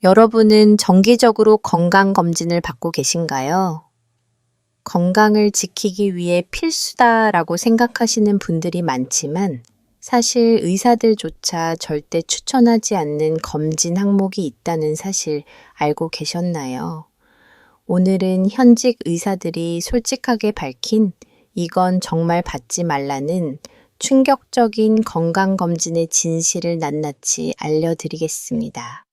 여러분은 정기적으로 건강검진을 받고 계신가요? 건강을 지키기 위해 필수다라고 생각하시는 분들이 많지만 사실 의사들조차 절대 추천하지 않는 검진 항목이 있다는 사실 알고 계셨나요? 오늘은 현직 의사들이 솔직하게 밝힌 이건 정말 받지 말라는 충격적인 건강검진의 진실을 낱낱이 알려드리겠습니다.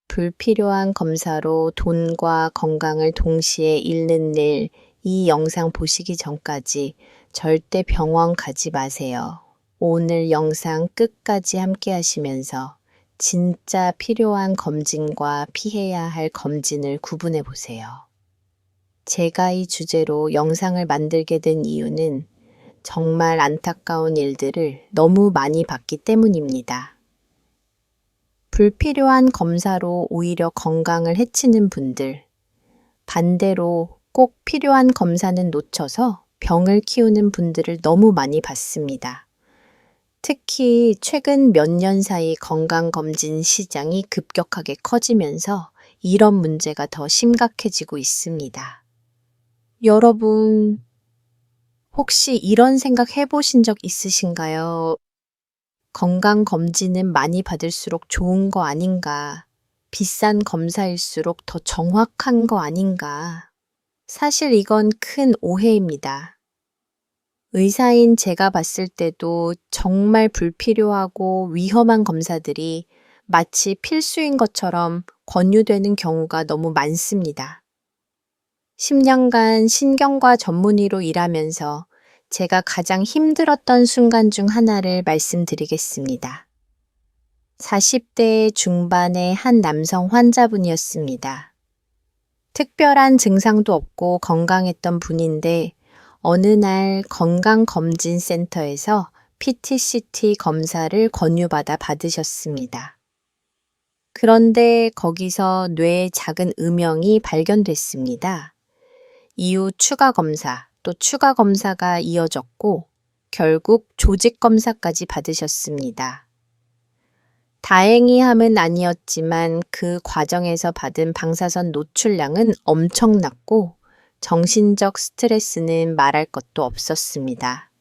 불필요한 검사로 돈과 건강을 동시에 잃는 일, 이 영상 보시기 전까지 절대 병원 가지 마세요. 오늘 영상 끝까지 함께 하시면서 진짜 필요한 검진과 피해야 할 검진을 구분해 보세요. 제가 이 주제로 영상을 만들게 된 이유는 정말 안타까운 일들을 너무 많이 봤기 때문입니다. 불필요한 검사로 오히려 건강을 해치는 분들, 반대로 꼭 필요한 검사는 놓쳐서 병을 키우는 분들을 너무 많이 봤습니다. 특히 최근 몇 년 사이 건강검진 시장이 급격하게 커지면서 이런 문제가 더 심각해지고 있습니다. 여러분, 혹시 이런 생각 해보신 적 있으신가요? 건강검진은 많이 받을수록 좋은 거 아닌가? 비싼 검사일수록 더 정확한 거 아닌가? 사실 이건 큰 오해입니다. 의사인 제가 봤을 때도 정말 불필요하고 위험한 검사들이 마치 필수인 것처럼 권유되는 경우가 너무 많습니다. 10년간 신경과 전문의로 일하면서 제가 가장 힘들었던 순간 중 하나를 말씀드리겠습니다. 40대 중반의 한 남성 환자분이었습니다. 특별한 증상도 없고 건강했던 분인데 어느 날 건강검진센터에서 PTCT 검사를 권유받아 받으셨습니다. 그런데 거기서 뇌에 작은 음영이 발견됐습니다. 이후 추가 검사, 또 추가 검사가 이어졌고 결국 조직 검사까지 받으셨습니다. 다행히 함은 아니었지만 그 과정에서 받은 방사선 노출량은 엄청났고 정신적 스트레스는 말할 것도 없었습니다.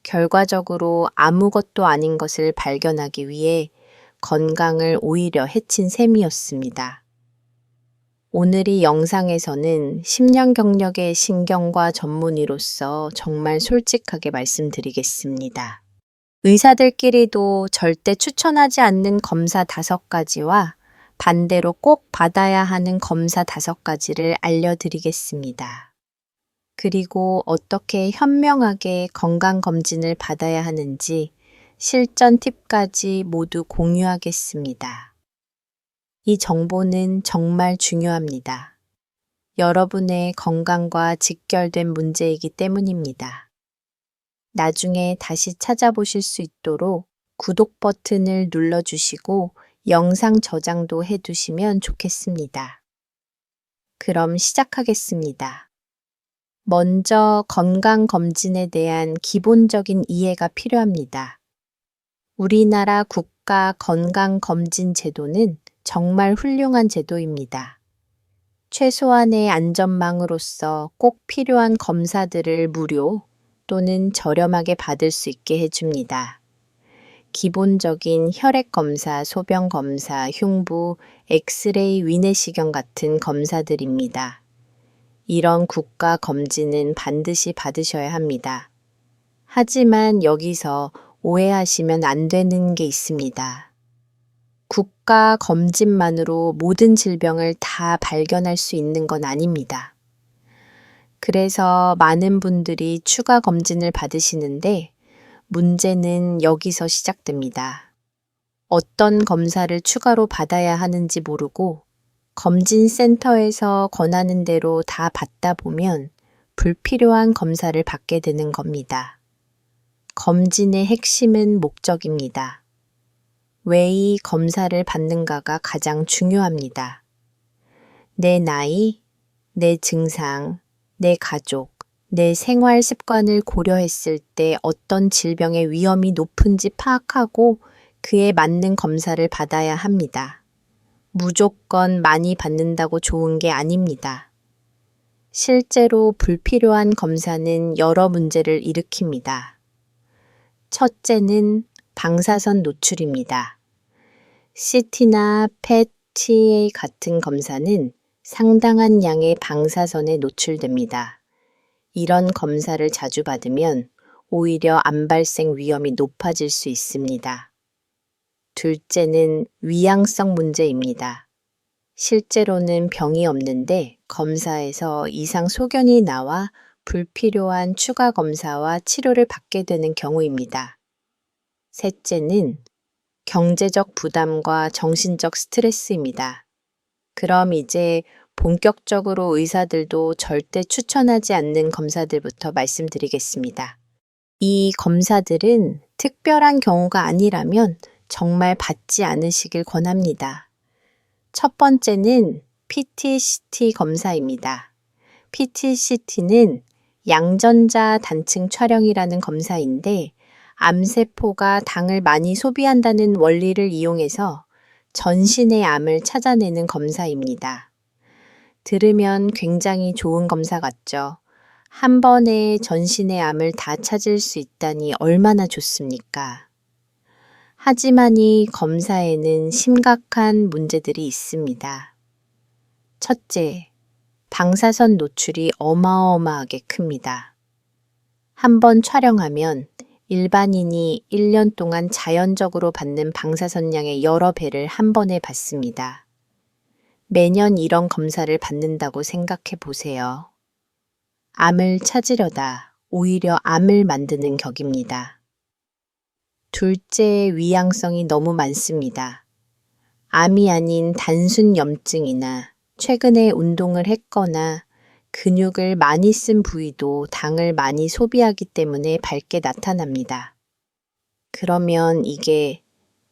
결과적으로 아무것도 아닌 것을 발견하기 위해 건강을 오히려 해친 셈이었습니다. 오늘 이 영상에서는 10년 경력의 신경과 전문의로서 정말 솔직하게 말씀드리겠습니다. 의사들끼리도 절대 추천하지 않는 검사 5가지와 반대로 꼭 받아야 하는 검사 5가지를 알려드리겠습니다. 그리고 어떻게 현명하게 건강검진을 받아야 하는지 실전 팁까지 모두 공유하겠습니다. 이 정보는 정말 중요합니다. 여러분의 건강과 직결된 문제이기 때문입니다. 나중에 다시 찾아보실 수 있도록 구독 버튼을 눌러주시고 영상 저장도 해두시면 좋겠습니다. 그럼 시작하겠습니다. 먼저 건강검진에 대한 기본적인 이해가 필요합니다. 우리나라 국가 건강검진 제도는 정말 훌륭한 제도입니다. 최소한의 안전망으로서 꼭 필요한 검사들을 무료 또는 저렴하게 받을 수 있게 해줍니다. 기본적인 혈액검사, 소변검사, 흉부, 엑스레이, 위내시경 같은 검사들입니다. 이런 국가 검진은 반드시 받으셔야 합니다. 하지만 여기서 오해하시면 안 되는 게 있습니다. 국가 검진만으로 모든 질병을 다 발견할 수 있는 건 아닙니다. 그래서 많은 분들이 추가 검진을 받으시는데 문제는 여기서 시작됩니다. 어떤 검사를 추가로 받아야 하는지 모르고 검진센터에서 권하는 대로 다 받다 보면 불필요한 검사를 받게 되는 겁니다. 검진의 핵심은 목적입니다. 왜 이 검사를 받는가가 가장 중요합니다. 내 나이, 내 증상, 내 가족, 내 생활 습관을 고려했을 때 어떤 질병의 위험이 높은지 파악하고 그에 맞는 검사를 받아야 합니다. 무조건 많이 받는다고 좋은 게 아닙니다. 실제로 불필요한 검사는 여러 문제를 일으킵니다. 첫째는 방사선 노출입니다. CT나 PET, TA 같은 검사는 상당한 양의 방사선에 노출됩니다. 이런 검사를 자주 받으면 오히려 암 발생 위험이 높아질 수 있습니다. 둘째는 위양성 문제입니다. 실제로는 병이 없는데 검사에서 이상 소견이 나와 불필요한 추가 검사와 치료를 받게 되는 경우입니다. 셋째는 경제적 부담과 정신적 스트레스입니다. 그럼 이제 본격적으로 의사들도 절대 추천하지 않는 검사들부터 말씀드리겠습니다. 이 검사들은 특별한 경우가 아니라면 정말 받지 않으시길 권합니다. 첫 번째는 PET-CT 검사입니다. PET-CT는 양전자 단층 촬영이라는 검사인데 암세포가 당을 많이 소비한다는 원리를 이용해서 전신의 암을 찾아내는 검사입니다. 들으면 굉장히 좋은 검사 같죠? 한 번에 전신의 암을 다 찾을 수 있다니 얼마나 좋습니까? 하지만 이 검사에는 심각한 문제들이 있습니다. 첫째, 방사선 노출이 어마어마하게 큽니다. 한 번 촬영하면 일반인이 1년 동안 자연적으로 받는 방사선량의 여러 배를 한 번에 받습니다. 매년 이런 검사를 받는다고 생각해 보세요. 암을 찾으려다 오히려 암을 만드는 격입니다. 둘째, 위양성이 너무 많습니다. 암이 아닌 단순 염증이나 최근에 운동을 했거나 근육을 많이 쓴 부위도 당을 많이 소비하기 때문에 밝게 나타납니다. 그러면 이게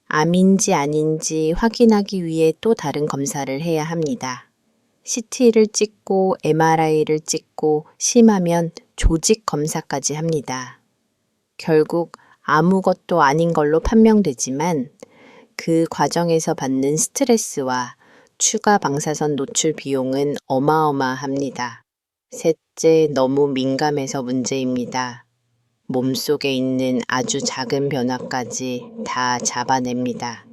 암인지 아닌지 확인하기 위해 또 다른 검사를 해야 합니다. CT를 찍고 MRI를 찍고 심하면 조직 검사까지 합니다. 결국 아무것도 아닌 걸로 판명되지만 그 과정에서 받는 스트레스와 추가 방사선 노출 비용은 어마어마합니다. 셋째, 너무 민감해서 문제입니다. 몸속에 있는 아주 작은 변화까지 다 잡아냅니다.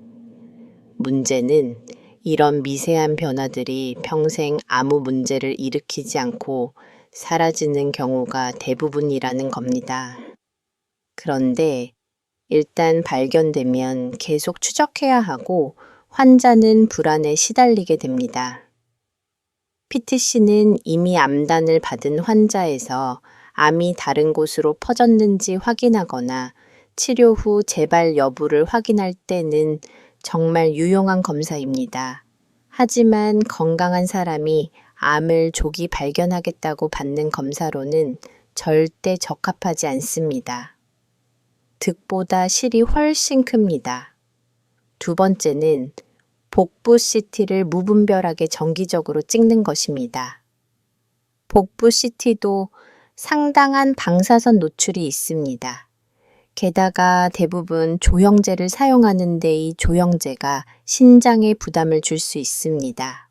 문제는 이런 미세한 변화들이 평생 아무 문제를 일으키지 않고 사라지는 경우가 대부분이라는 겁니다. 그런데 일단 발견되면 계속 추적해야 하고 환자는 불안에 시달리게 됩니다. PTC는 이미 암단을 받은 환자에서 암이 다른 곳으로 퍼졌는지 확인하거나 치료 후 재발 여부를 확인할 때는 정말 유용한 검사입니다. 하지만 건강한 사람이 암을 조기 발견하겠다고 받는 검사로는 절대 적합하지 않습니다. 득보다 실이 훨씬 큽니다. 두 번째는 복부 CT를 무분별하게 정기적으로 찍는 것입니다. 복부 CT도 상당한 방사선 노출이 있습니다. 게다가 대부분 조형제를 사용하는데 이 조형제가 신장에 부담을 줄 수 있습니다.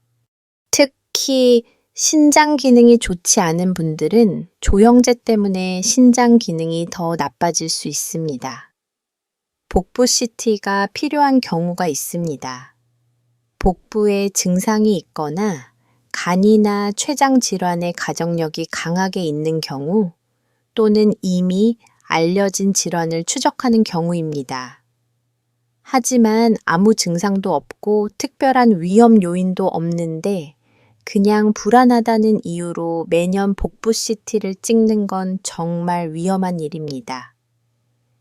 특히 신장 기능이 좋지 않은 분들은 조형제 때문에 신장 기능이 더 나빠질 수 있습니다. 복부 CT가 필요한 경우가 있습니다. 복부에 증상이 있거나 간이나 췌장 질환의 가정력이 강하게 있는 경우 또는 이미 알려진 질환을 추적하는 경우입니다. 하지만 아무 증상도 없고 특별한 위험 요인도 없는데 그냥 불안하다는 이유로 매년 복부 CT를 찍는 건 정말 위험한 일입니다.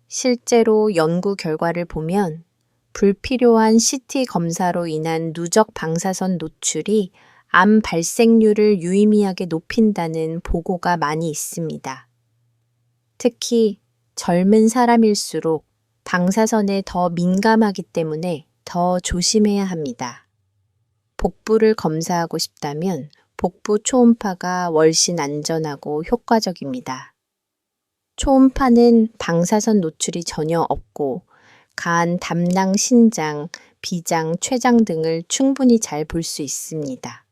실제로 연구 결과를 보면 불필요한 CT 검사로 인한 누적 방사선 노출이 암 발생률을 유의미하게 높인다는 보고가 많이 있습니다. 특히 젊은 사람일수록 방사선에 더 민감하기 때문에 더 조심해야 합니다. 복부를 검사하고 싶다면 복부 초음파가 훨씬 안전하고 효과적입니다. 초음파는 방사선 노출이 전혀 없고 간, 담낭, 신장, 비장, 췌장 등을 충분히 잘 볼 수 있습니다.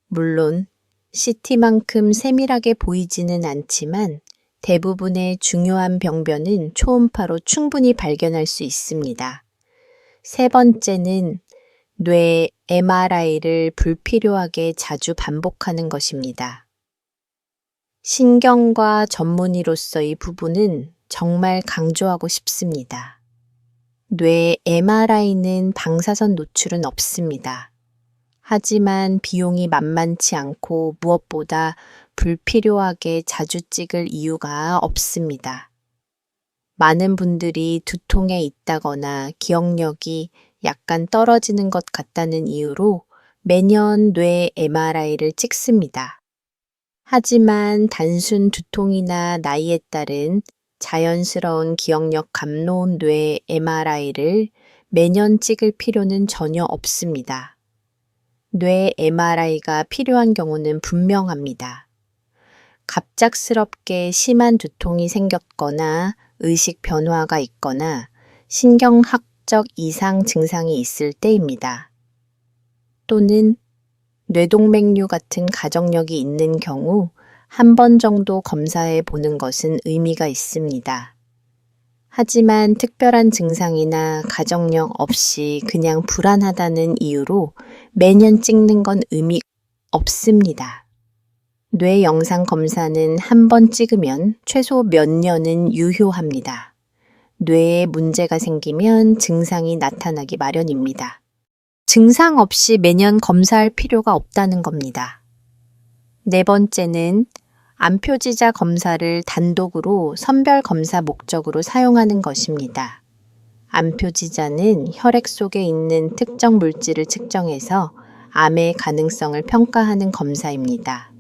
물론 CT만큼 세밀하게 보이지는 않지만 대부분의 중요한 병변은 초음파로 충분히 발견할 수 있습니다. 세 번째는 뇌 MRI를 불필요하게 자주 반복하는 것입니다. 신경과 전문의로서 이 부분은 정말 강조하고 싶습니다. 뇌 MRI는 방사선 노출은 없습니다. 하지만 비용이 만만치 않고 무엇보다 불필요하게 자주 찍을 이유가 없습니다. 많은 분들이 두통에 있다거나 기억력이 약간 떨어지는 것 같다는 이유로 매년 뇌 MRI를 찍습니다. 하지만 단순 두통이나 나이에 따른 자연스러운 기억력 감노 뇌 MRI를 매년 찍을 필요는 전혀 없습니다. 뇌 MRI가 필요한 경우는 분명합니다. 갑작스럽게 심한 두통이 생겼거나 의식 변화가 있거나 신경학적 이상 증상이 있을 때입니다. 또는 뇌동맥류 같은 가족력이 있는 경우 한 번 정도 검사해 보는 것은 의미가 있습니다. 하지만 특별한 증상이나 가족력 없이 그냥 불안하다는 이유로 매년 찍는 건 의미 없습니다. 뇌 영상 검사는 한 번 찍으면 최소 몇 년은 유효합니다. 뇌에 문제가 생기면 증상이 나타나기 마련입니다. 증상 없이 매년 검사할 필요가 없다는 겁니다. 네 번째는 암표지자 검사를 단독으로 선별 검사 목적으로 사용하는 것입니다. 암표지자는 혈액 속에 있는 특정 물질을 측정해서 암의 가능성을 평가하는 검사입니다.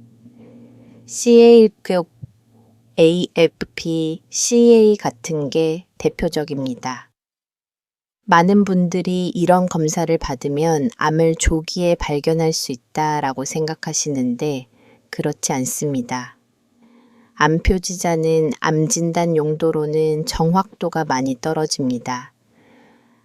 AFP, CA 같은 게 대표적입니다. 많은 분들이 이런 검사를 받으면 암을 조기에 발견할 수 있다라고 생각하시는데 그렇지 않습니다. 암표지자는 암 진단 용도로는 정확도가 많이 떨어집니다.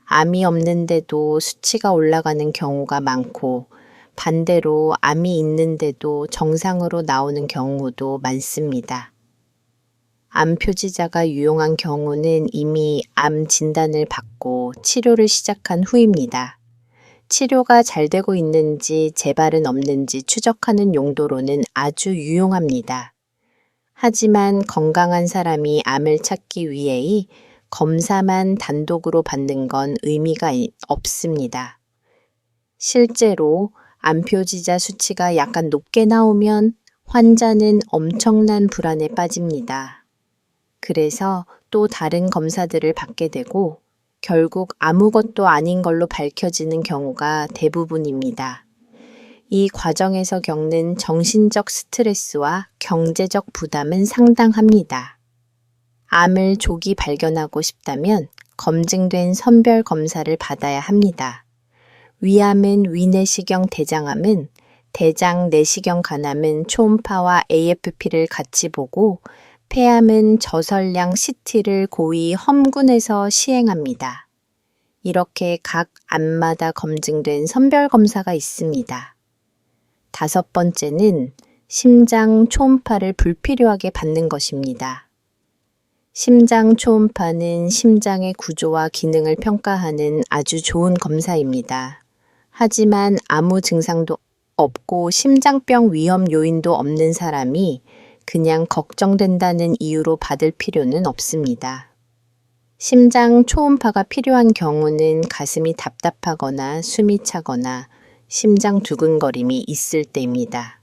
암이 없는데도 수치가 올라가는 경우가 많고 반대로 암이 있는데도 정상으로 나오는 경우도 많습니다. 암 표지자가 유용한 경우는 이미 암 진단을 받고 치료를 시작한 후입니다. 치료가 잘 되고 있는지 재발은 없는지 추적하는 용도로는 아주 유용합니다. 하지만 건강한 사람이 암을 찾기 위해 검사만 단독으로 받는 건 의미가 없습니다. 실제로 암표지자 수치가 약간 높게 나오면 환자는 엄청난 불안에 빠집니다. 그래서 또 다른 검사들을 받게 되고 결국 아무것도 아닌 걸로 밝혀지는 경우가 대부분입니다. 이 과정에서 겪는 정신적 스트레스와 경제적 부담은 상당합니다. 암을 조기 발견하고 싶다면 검증된 선별 검사를 받아야 합니다. 위암은 위내시경 대장암은 대장 내시경 간암은 초음파와 AFP를 같이 보고 폐암은 저설량 CT를 고의 험군에서 시행합니다. 이렇게 각 암마다 검증된 선별 검사가 있습니다. 다섯 번째는 심장 초음파를 불필요하게 받는 것입니다. 심장 초음파는 심장의 구조와 기능을 평가하는 아주 좋은 검사입니다. 하지만 아무 증상도 없고 심장병 위험 요인도 없는 사람이 그냥 걱정된다는 이유로 받을 필요는 없습니다. 심장 초음파가 필요한 경우는 가슴이 답답하거나 숨이 차거나 심장 두근거림이 있을 때입니다.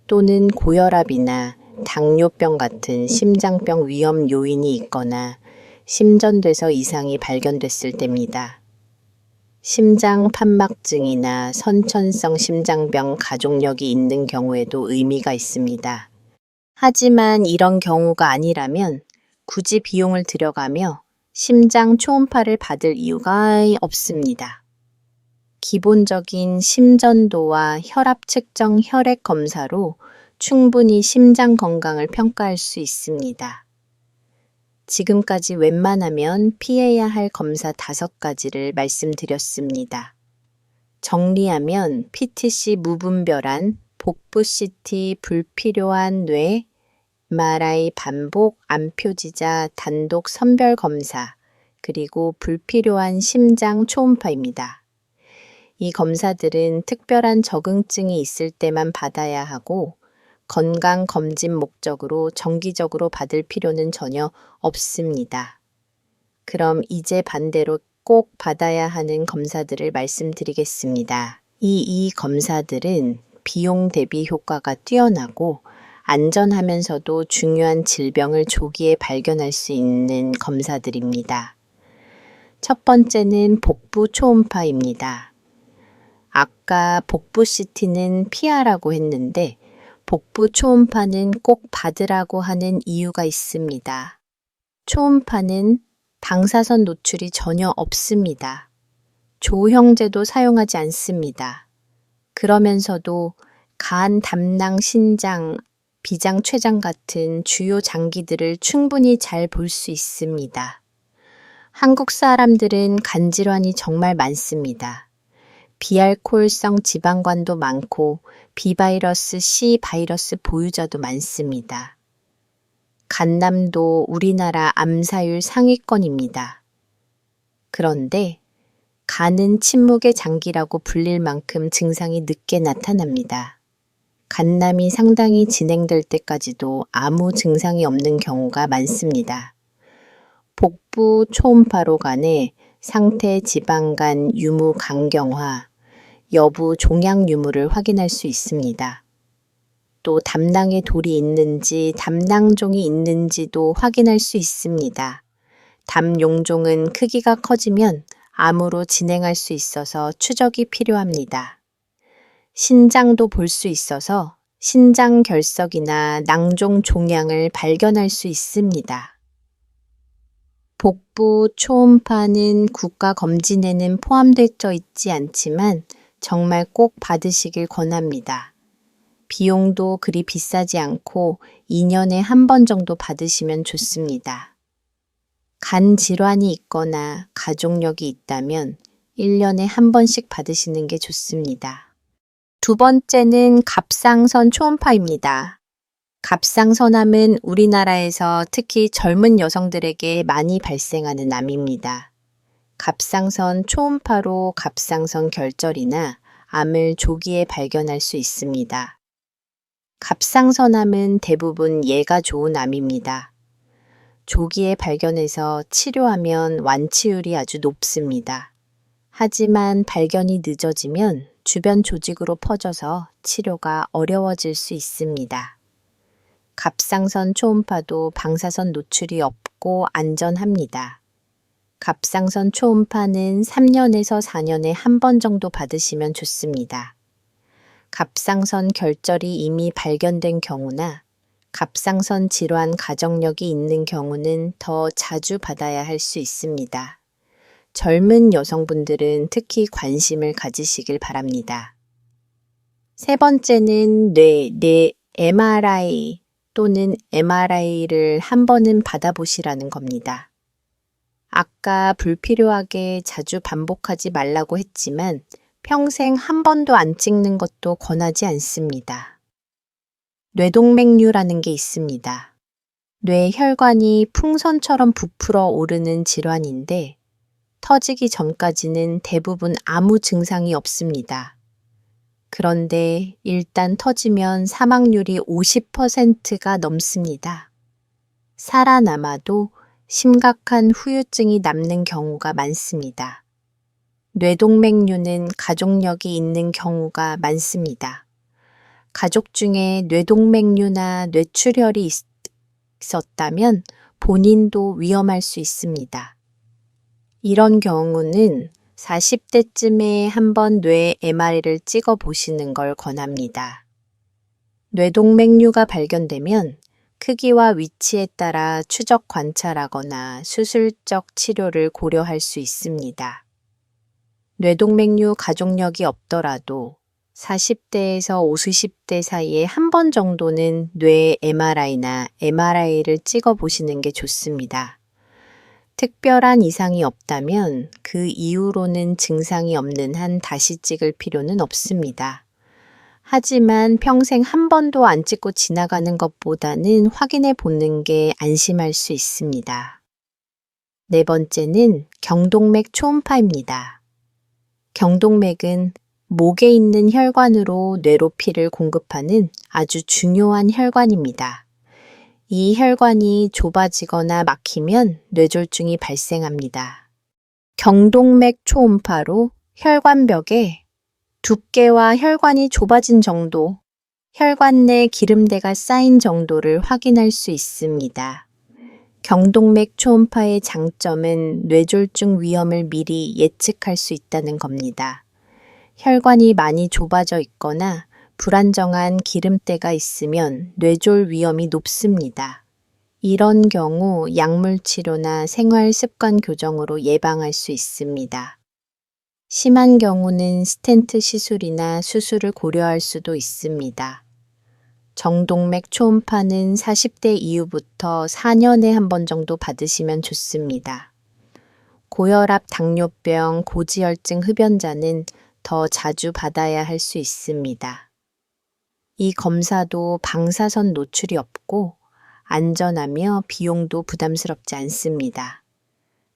또는 고혈압이나 당뇨병 같은 심장병 위험 요인이 있거나 심전돼서 이상이 발견됐을 때입니다. 심장 판막증이나 선천성 심장병 가족력이 있는 경우에도 의미가 있습니다. 하지만 이런 경우가 아니라면 굳이 비용을 들여가며 심장 초음파를 받을 이유가 없습니다. 기본적인 심전도와 혈압 측정 혈액 검사로 충분히 심장 건강을 평가할 수 있습니다. 지금까지 웬만하면 피해야 할 검사 5가지를 말씀드렸습니다. 정리하면 PTC 무분별한, 복부 CT 불필요한 뇌, MRI 반복 암표지자 단독 선별 검사, 그리고 불필요한 심장 초음파입니다. 이 검사들은 특별한 적응증이 있을 때만 받아야 하고 건강검진 목적으로 정기적으로 받을 필요는 전혀 없습니다. 그럼 이제 반대로 꼭 받아야 하는 검사들을 말씀드리겠습니다. 이 검사들은 비용 대비 효과가 뛰어나고 안전하면서도 중요한 질병을 조기에 발견할 수 있는 검사들입니다. 첫 번째는 복부 초음파입니다. 아까 복부 CT는 피하라고 했는데 복부 초음파는 꼭 받으라고 하는 이유가 있습니다. 초음파는 방사선 노출이 전혀 없습니다. 조형제도 사용하지 않습니다. 그러면서도 간, 담낭, 신장, 비장, 췌장 같은 주요 장기들을 충분히 잘 볼 수 있습니다. 한국 사람들은 간질환이 정말 많습니다. 비알코올성 지방관도 많고 비바이러스 C 바이러스 보유자도 많습니다. 간남도 우리나라 암사율 상위권입니다. 그런데 간은 침묵의 장기라고 불릴 만큼 증상이 늦게 나타납니다. 간남이 상당히 진행될 때까지도 아무 증상이 없는 경우가 많습니다. 복부 초음파로 간에 상태 지방간 유무 강경화, 여부 종양 유무를 확인할 수 있습니다. 또 담낭에 돌이 있는지 담낭종이 있는지도 확인할 수 있습니다. 담용종은 크기가 커지면 암으로 진행할 수 있어서 추적이 필요합니다. 신장도 볼 수 있어서 신장 결석이나 낭종 종양을 발견할 수 있습니다. 복부 초음파는 국가 검진에는 포함되어 있지 않지만 정말 꼭 받으시길 권합니다. 비용도 그리 비싸지 않고 2년에 한 번 정도 받으시면 좋습니다. 간 질환이 있거나 가족력이 있다면 1년에 한 번씩 받으시는 게 좋습니다. 두 번째는 갑상선 초음파입니다. 갑상선암은 우리나라에서 특히 젊은 여성들에게 많이 발생하는 암입니다. 갑상선 초음파로 갑상선 결절이나 암을 조기에 발견할 수 있습니다. 갑상선암은 대부분 예가 좋은 암입니다. 조기에 발견해서 치료하면 완치율이 아주 높습니다. 하지만 발견이 늦어지면 주변 조직으로 퍼져서 치료가 어려워질 수 있습니다. 갑상선 초음파도 방사선 노출이 없고 안전합니다. 갑상선 초음파는 3년에서 4년에 한 번 정도 받으시면 좋습니다. 갑상선 결절이 이미 발견된 경우나 갑상선 질환 가족력이 있는 경우는 더 자주 받아야 할 수 있습니다. 젊은 여성분들은 특히 관심을 가지시길 바랍니다. 세 번째는 뇌 MRI 또는 MRI를 한 번은 받아보시라는 겁니다. 아까 불필요하게 자주 반복하지 말라고 했지만 평생 한 번도 안 찍는 것도 권하지 않습니다. 뇌동맥류라는 게 있습니다. 뇌 혈관이 풍선처럼 부풀어 오르는 질환인데 터지기 전까지는 대부분 아무 증상이 없습니다. 그런데 일단 터지면 사망률이 50%가 넘습니다. 살아남아도 심각한 후유증이 남는 경우가 많습니다. 뇌동맥류는 가족력이 있는 경우가 많습니다. 가족 중에 뇌동맥류나 뇌출혈이 있었다면 본인도 위험할 수 있습니다. 이런 경우는 40대쯤에 한번 뇌 MRI를 찍어 보시는 걸 권합니다. 뇌동맥류가 발견되면 크기와 위치에 따라 추적 관찰하거나 수술적 치료를 고려할 수 있습니다. 뇌동맥류 가족력이 없더라도 40대에서 50대 사이에 한 번 정도는 뇌 MRI나 MRI를 찍어 보시는 게 좋습니다. 특별한 이상이 없다면 그 이후로는 증상이 없는 한 다시 찍을 필요는 없습니다. 하지만 평생 한 번도 안 찍고 지나가는 것보다는 확인해 보는 게 안심할 수 있습니다. 네 번째는 경동맥 초음파입니다. 경동맥은 목에 있는 혈관으로 뇌로 피를 공급하는 아주 중요한 혈관입니다. 이 혈관이 좁아지거나 막히면 뇌졸중이 발생합니다. 경동맥 초음파로 혈관벽에 두께와 혈관이 좁아진 정도, 혈관 내 기름대가 쌓인 정도를 확인할 수 있습니다. 경동맥 초음파의 장점은 뇌졸중 위험을 미리 예측할 수 있다는 겁니다. 혈관이 많이 좁아져 있거나 불안정한 기름때가 있으면 뇌졸 위험이 높습니다. 이런 경우 약물 치료나 생활 습관 교정으로 예방할 수 있습니다. 심한 경우는 스텐트 시술이나 수술을 고려할 수도 있습니다. 정동맥 초음파는 40대 이후부터 4년에 한 번 정도 받으시면 좋습니다. 고혈압, 당뇨병, 고지혈증 흡연자는 더 자주 받아야 할 수 있습니다. 이 검사도 방사선 노출이 없고 안전하며 비용도 부담스럽지 않습니다.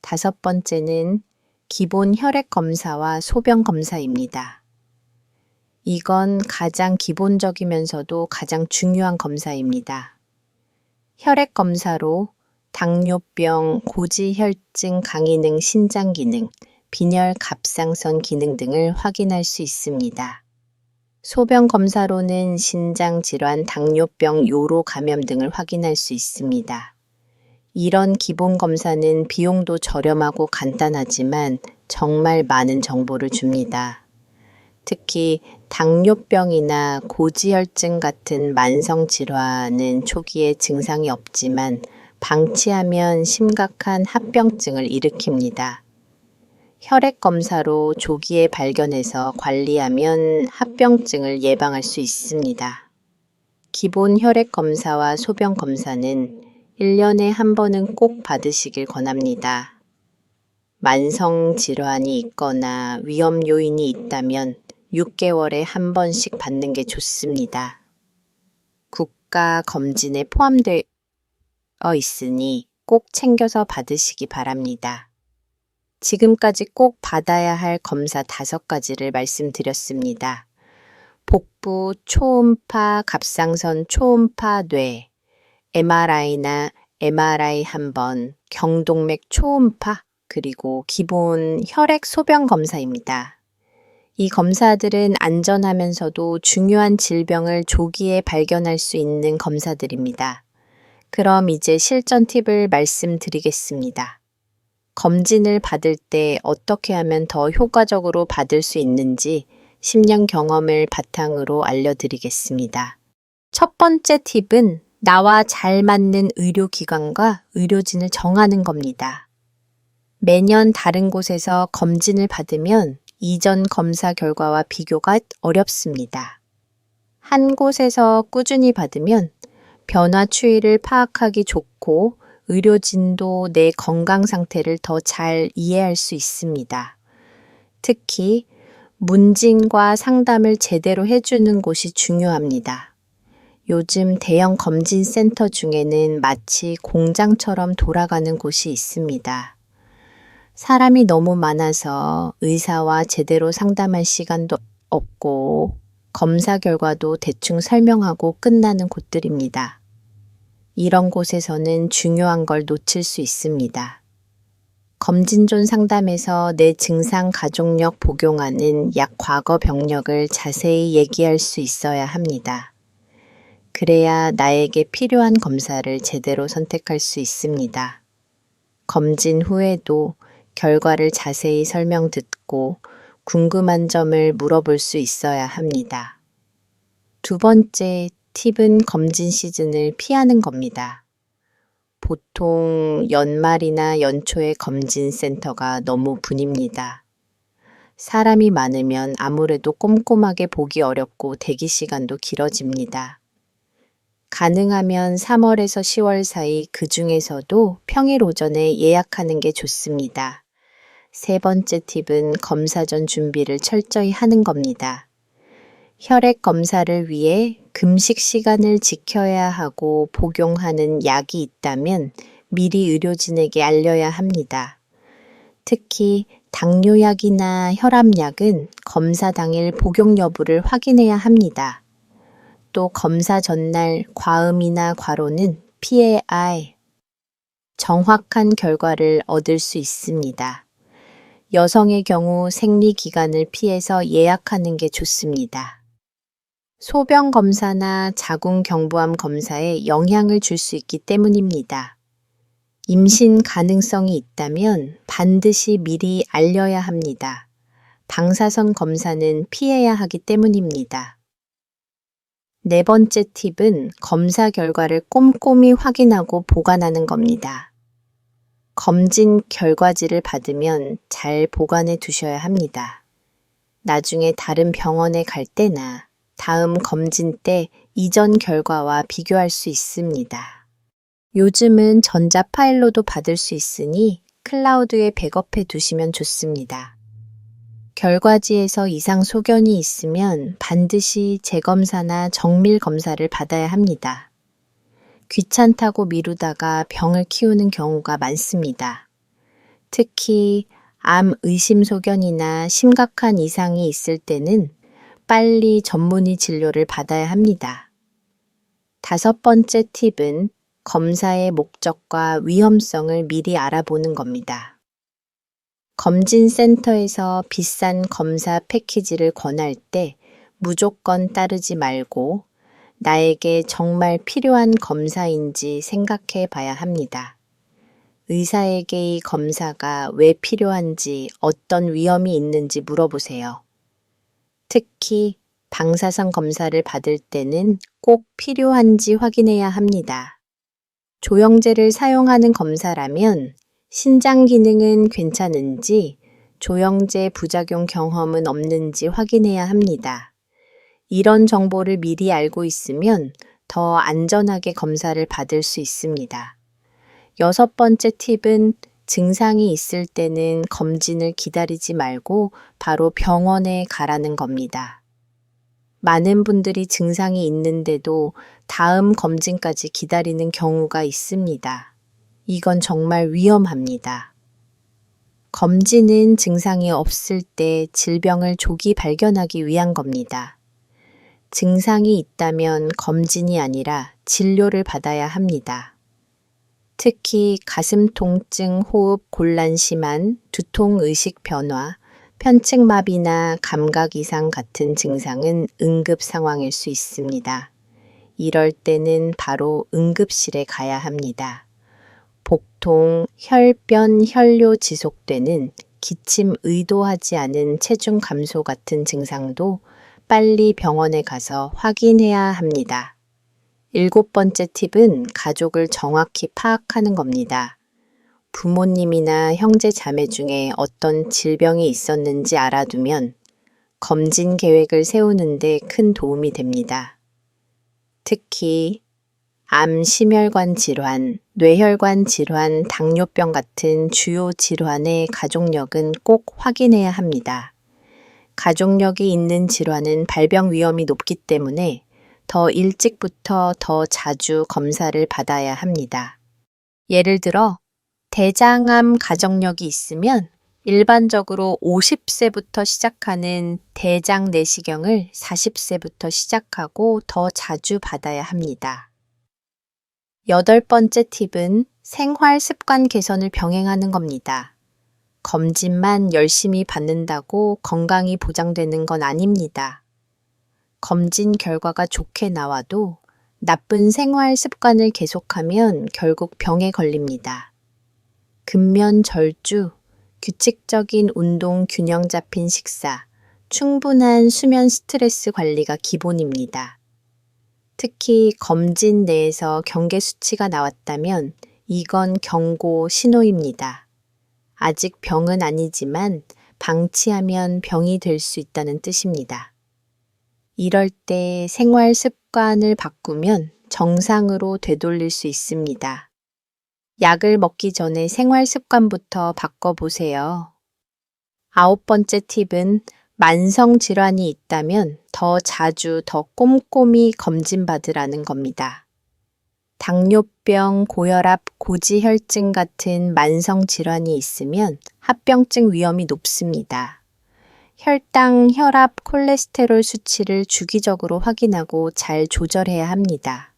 다섯 번째는 기본 혈액 검사와 소변 검사입니다. 이건 가장 기본적이면서도 가장 중요한 검사입니다. 혈액 검사로 당뇨병, 고지혈증, 강이능, 신장 기능, 빈혈, 갑상선 기능 등을 확인할 수 있습니다. 소변 검사로는 신장 질환, 당뇨병, 요로 감염 등을 확인할 수 있습니다. 이런 기본 검사는 비용도 저렴하고 간단하지만 정말 많은 정보를 줍니다. 특히 당뇨병이나 고지혈증 같은 만성 질환은 초기에 증상이 없지만 방치하면 심각한 합병증을 일으킵니다. 혈액 검사로 조기에 발견해서 관리하면 합병증을 예방할 수 있습니다. 기본 혈액 검사와 소변 검사는 1년에 한 번은 꼭 받으시길 권합니다. 만성 질환이 있거나 위험 요인이 있다면 6개월에 한 번씩 받는 게 좋습니다. 국가 검진에 포함되어 있으니 꼭 챙겨서 받으시기 바랍니다. 지금까지 꼭 받아야 할 검사 5가지를 말씀드렸습니다. 복부 초음파, 갑상선 초음파, 뇌, MRI나 MRI 한 번, 경동맥 초음파, 그리고 기본 혈액 소변 검사입니다. 이 검사들은 안전하면서도 중요한 질병을 조기에 발견할 수 있는 검사들입니다. 그럼 이제 실전 팁을 말씀드리겠습니다. 검진을 받을 때 어떻게 하면 더 효과적으로 받을 수 있는지 10년 경험을 바탕으로 알려드리겠습니다. 첫 번째 팁은 나와 잘 맞는 의료기관과 의료진을 정하는 겁니다. 매년 다른 곳에서 검진을 받으면 이전 검사 결과와 비교가 어렵습니다. 한 곳에서 꾸준히 받으면 변화 추이를 파악하기 좋고 의료진도 내 건강 상태를 더 잘 이해할 수 있습니다. 특히 문진과 상담을 제대로 해주는 곳이 중요합니다. 요즘 대형 검진센터 중에는 마치 공장처럼 돌아가는 곳이 있습니다. 사람이 너무 많아서 의사와 제대로 상담할 시간도 없고 검사 결과도 대충 설명하고 끝나는 곳들입니다. 이런 곳에서는 중요한 걸 놓칠 수 있습니다. 검진존 상담에서 내 증상 가족력 복용하는 약 과거 병력을 자세히 얘기할 수 있어야 합니다. 그래야 나에게 필요한 검사를 제대로 선택할 수 있습니다. 검진 후에도 결과를 자세히 설명 듣고 궁금한 점을 물어볼 수 있어야 합니다. 두 번째 팁은 검진 시즌을 피하는 겁니다. 보통 연말이나 연초에 검진센터가 너무 붐입니다. 사람이 많으면 아무래도 꼼꼼하게 보기 어렵고 대기 시간도 길어집니다. 가능하면 3월에서 10월 사이 그 중에서도 평일 오전에 예약하는 게 좋습니다. 세 번째 팁은 검사 전 준비를 철저히 하는 겁니다. 혈액 검사를 위해 금식 시간을 지켜야 하고 복용하는 약이 있다면 미리 의료진에게 알려야 합니다. 특히 당뇨약이나 혈압약은 검사 당일 복용 여부를 확인해야 합니다. 또 검사 전날 과음이나 과로는 피해야 해 정확한 결과를 얻을 수 있습니다. 여성의 경우 생리 기간을 피해서 예약하는 게 좋습니다. 소변 검사나 자궁 경부암 검사에 영향을 줄 수 있기 때문입니다. 임신 가능성이 있다면 반드시 미리 알려야 합니다. 방사선 검사는 피해야 하기 때문입니다. 네 번째 팁은 검사 결과를 꼼꼼히 확인하고 보관하는 겁니다. 검진 결과지를 받으면 잘 보관해 두셔야 합니다. 나중에 다른 병원에 갈 때나 다음 검진 때 이전 결과와 비교할 수 있습니다. 요즘은 전자 파일로도 받을 수 있으니 클라우드에 백업해 두시면 좋습니다. 결과지에서 이상 소견이 있으면 반드시 재검사나 정밀 검사를 받아야 합니다. 귀찮다고 미루다가 병을 키우는 경우가 많습니다. 특히 암 의심 소견이나 심각한 이상이 있을 때는 빨리 전문의 진료를 받아야 합니다. 다섯 번째 팁은 검사의 목적과 위험성을 미리 알아보는 겁니다. 검진센터에서 비싼 검사 패키지를 권할 때 무조건 따르지 말고 나에게 정말 필요한 검사인지 생각해 봐야 합니다. 의사에게 이 검사가 왜 필요한지 어떤 위험이 있는지 물어보세요. 특히 방사선 검사를 받을 때는 꼭 필요한지 확인해야 합니다. 조영제를 사용하는 검사라면 신장 기능은 괜찮은지 조영제 부작용 경험은 없는지 확인해야 합니다. 이런 정보를 미리 알고 있으면 더 안전하게 검사를 받을 수 있습니다. 여섯 번째 팁은 증상이 있을 때는 검진을 기다리지 말고 바로 병원에 가라는 겁니다. 많은 분들이 증상이 있는데도 다음 검진까지 기다리는 경우가 있습니다. 이건 정말 위험합니다. 검진은 증상이 없을 때 질병을 조기 발견하기 위한 겁니다. 증상이 있다면 검진이 아니라 진료를 받아야 합니다. 특히 가슴 통증, 호흡 곤란 심한, 두통 의식 변화, 편측마비나 감각 이상 같은 증상은 응급 상황일 수 있습니다. 이럴 때는 바로 응급실에 가야 합니다. 복통, 혈변, 혈뇨 지속되는 기침 의도하지 않은 체중 감소 같은 증상도 빨리 병원에 가서 확인해야 합니다. 일곱 번째 팁은 가족을 정확히 파악하는 겁니다. 부모님이나 형제 자매 중에 어떤 질병이 있었는지 알아두면 검진 계획을 세우는데 큰 도움이 됩니다. 특히 암, 심혈관 질환, 뇌혈관 질환, 당뇨병 같은 주요 질환의 가족력은 꼭 확인해야 합니다. 가족력이 있는 질환은 발병 위험이 높기 때문에 더 일찍부터 더 자주 검사를 받아야 합니다. 예를 들어 대장암 가족력이 있으면 일반적으로 50세부터 시작하는 대장 내시경을 40세부터 시작하고 더 자주 받아야 합니다. 여덟 번째 팁은 생활 습관 개선을 병행하는 겁니다. 검진만 열심히 받는다고 건강이 보장되는 건 아닙니다. 검진 결과가 좋게 나와도 나쁜 생활 습관을 계속하면 결국 병에 걸립니다. 근면 절주, 규칙적인 운동 균형 잡힌 식사, 충분한 수면 스트레스 관리가 기본입니다. 특히 검진 내에서 경계 수치가 나왔다면 이건 경고 신호입니다. 아직 병은 아니지만 방치하면 병이 될 수 있다는 뜻입니다. 이럴 때 생활 습관을 바꾸면 정상으로 되돌릴 수 있습니다. 약을 먹기 전에 생활 습관부터 바꿔보세요. 9번째 팁은 만성 질환이 있다면 더 자주, 더 꼼꼼히 검진받으라는 겁니다. 당뇨병, 고혈압, 고지혈증 같은 만성 질환이 있으면 합병증 위험이 높습니다. 혈당, 혈압, 콜레스테롤 수치를 주기적으로 확인하고 잘 조절해야 합니다.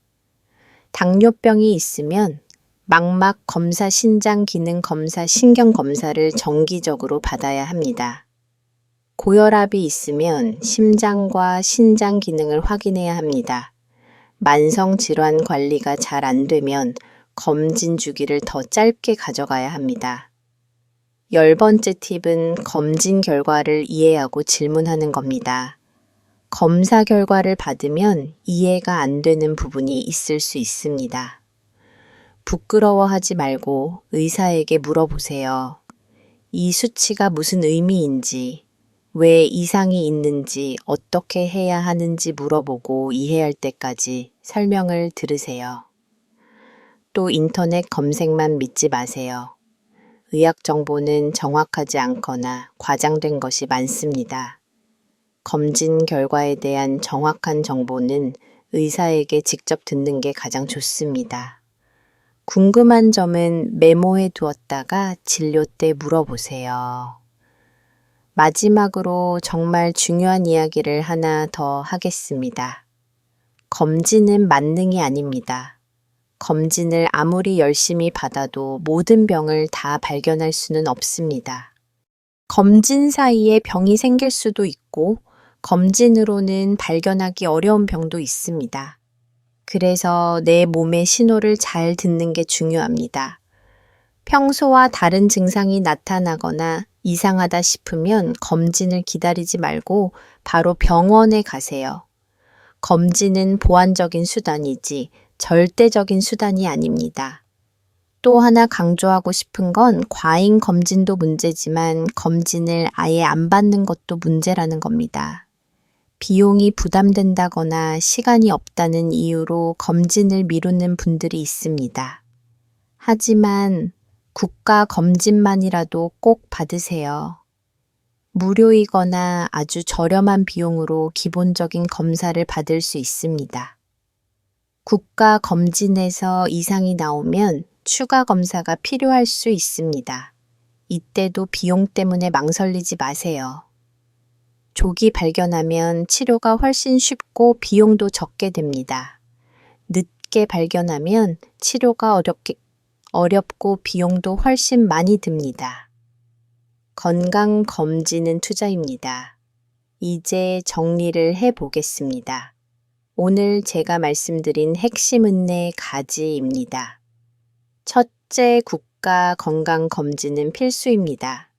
당뇨병이 있으면 망막 검사, 신장 기능 검사, 신경 검사를 정기적으로 받아야 합니다. 고혈압이 있으면 심장과 신장 기능을 확인해야 합니다. 만성 질환 관리가 잘 안 되면 검진 주기를 더 짧게 가져가야 합니다. 10번째 팁은 검진 결과를 이해하고 질문하는 겁니다. 검사 결과를 받으면 이해가 안 되는 부분이 있을 수 있습니다. 부끄러워하지 말고 의사에게 물어보세요. 이 수치가 무슨 의미인지, 왜 이상이 있는지, 어떻게 해야 하는지 물어보고 이해할 때까지 설명을 들으세요. 또 인터넷 검색만 믿지 마세요. 의학 정보는 정확하지 않거나 과장된 것이 많습니다. 검진 결과에 대한 정확한 정보는 의사에게 직접 듣는 게 가장 좋습니다. 궁금한 점은 메모해 두었다가 진료 때 물어보세요. 마지막으로 정말 중요한 이야기를 하나 더 하겠습니다. 검진은 만능이 아닙니다. 검진을 아무리 열심히 받아도 모든 병을 다 발견할 수는 없습니다. 검진 사이에 병이 생길 수도 있고 검진으로는 발견하기 어려운 병도 있습니다. 그래서 내 몸의 신호를 잘 듣는 게 중요합니다. 평소와 다른 증상이 나타나거나 이상하다 싶으면 검진을 기다리지 말고 바로 병원에 가세요. 검진은 보완적인 수단이지 절대적인 수단이 아닙니다. 또 하나 강조하고 싶은 건 과잉 검진도 문제지만 검진을 아예 안 받는 것도 문제라는 겁니다. 비용이 부담된다거나 시간이 없다는 이유로 검진을 미루는 분들이 있습니다. 하지만 국가 검진만이라도 꼭 받으세요. 무료이거나 아주 저렴한 비용으로 기본적인 검사를 받을 수 있습니다. 국가 검진에서 이상이 나오면 추가 검사가 필요할 수 있습니다. 이때도 비용 때문에 망설이지 마세요. 조기 발견하면 치료가 훨씬 쉽고 비용도 적게 됩니다. 늦게 발견하면 치료가 어렵고 비용도 훨씬 많이 듭니다. 건강검진은 투자입니다. 이제 정리를 해보겠습니다. 오늘 제가 말씀드린 핵심은 4가지입니다. 첫째, 국가 건강검진은 필수입니다.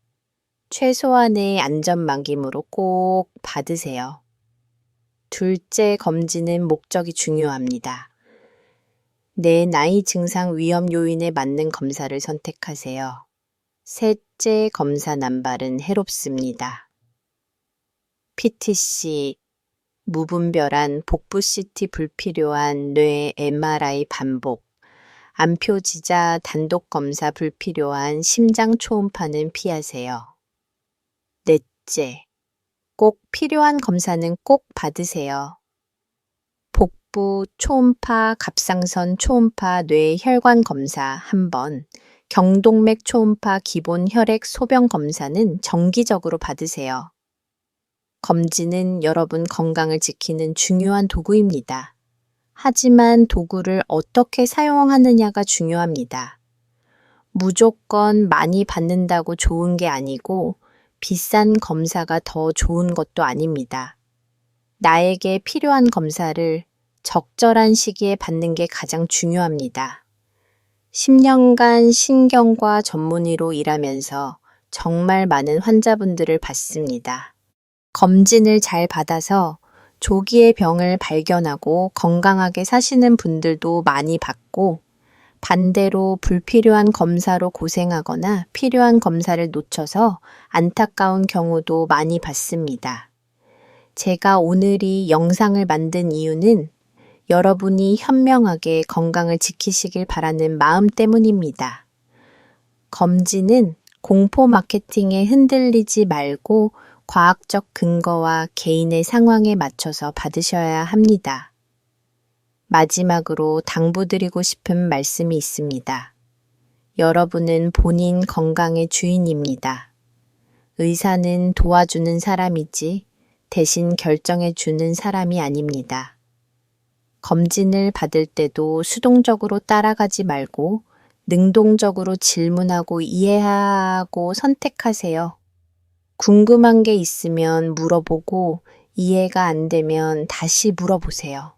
최소한의 안전망김으로 꼭 받으세요. 둘째, 검진은 목적이 중요합니다. 내 나이 증상 위험 요인에 맞는 검사를 선택하세요. 셋째, 검사 남발은 해롭습니다. PTC, 무분별한 복부 CT 불필요한 뇌 MRI 반복, 암표지자 단독 검사 불필요한 심장 초음파는 피하세요. 넷째, 꼭 필요한 검사는 꼭 받으세요. 복부 초음파, 갑상선 초음파, 뇌 혈관 검사 1번, 경동맥 초음파 기본 혈액 소변 검사는 정기적으로 받으세요. 검진은 여러분 건강을 지키는 중요한 도구입니다. 하지만 도구를 어떻게 사용하느냐가 중요합니다. 무조건 많이 받는다고 좋은 게 아니고 비싼 검사가 더 좋은 것도 아닙니다. 나에게 필요한 검사를 적절한 시기에 받는 게 가장 중요합니다. 10년간 신경과 전문의로 일하면서 정말 많은 환자분들을 봤습니다. 검진을 잘 받아서 조기에 병을 발견하고 건강하게 사시는 분들도 많이 봤고 반대로 불필요한 검사로 고생하거나 필요한 검사를 놓쳐서 안타까운 경우도 많이 봤습니다. 제가 오늘 이 영상을 만든 이유는 여러분이 현명하게 건강을 지키시길 바라는 마음 때문입니다. 검진은 공포 마케팅에 흔들리지 말고 과학적 근거와 개인의 상황에 맞춰서 받으셔야 합니다. 마지막으로 당부드리고 싶은 말씀이 있습니다. 여러분은 본인 건강의 주인입니다. 의사는 도와주는 사람이지 대신 결정해 주는 사람이 아닙니다. 검진을 받을 때도 수동적으로 따라가지 말고 능동적으로 질문하고 이해하고 선택하세요. 궁금한 게 있으면 물어보고 이해가 안 되면 다시 물어보세요.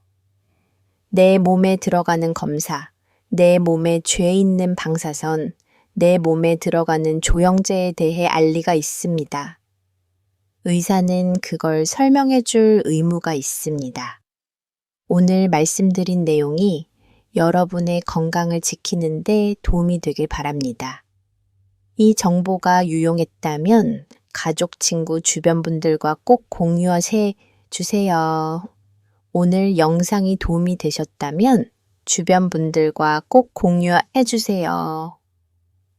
내 몸에 들어가는 검사, 내 몸에 죄 있는 방사선, 내 몸에 들어가는 조영제에 대해 알리가 있습니다. 의사는 그걸 설명해 줄 의무가 있습니다. 오늘 말씀드린 내용이 여러분의 건강을 지키는 데 도움이 되길 바랍니다. 이 정보가 유용했다면 가족, 친구, 주변 분들과 꼭 공유해 주세요. 오늘 영상이 도움이 되셨다면 주변 분들과 꼭 공유해 주세요.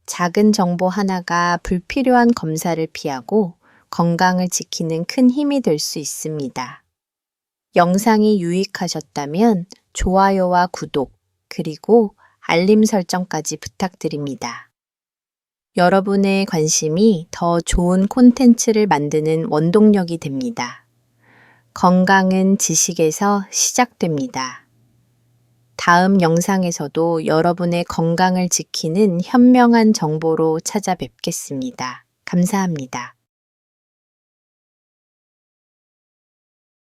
작은 정보 하나가 불필요한 검사를 피하고 건강을 지키는 큰 힘이 될 수 있습니다. 영상이 유익하셨다면 좋아요와 구독, 그리고 알림 설정까지 부탁드립니다. 여러분의 관심이 더 좋은 콘텐츠를 만드는 원동력이 됩니다. 건강은 지식에서 시작됩니다. 다음 영상에서도 여러분의 건강을 지키는 현명한 정보로 찾아뵙겠습니다. 감사합니다.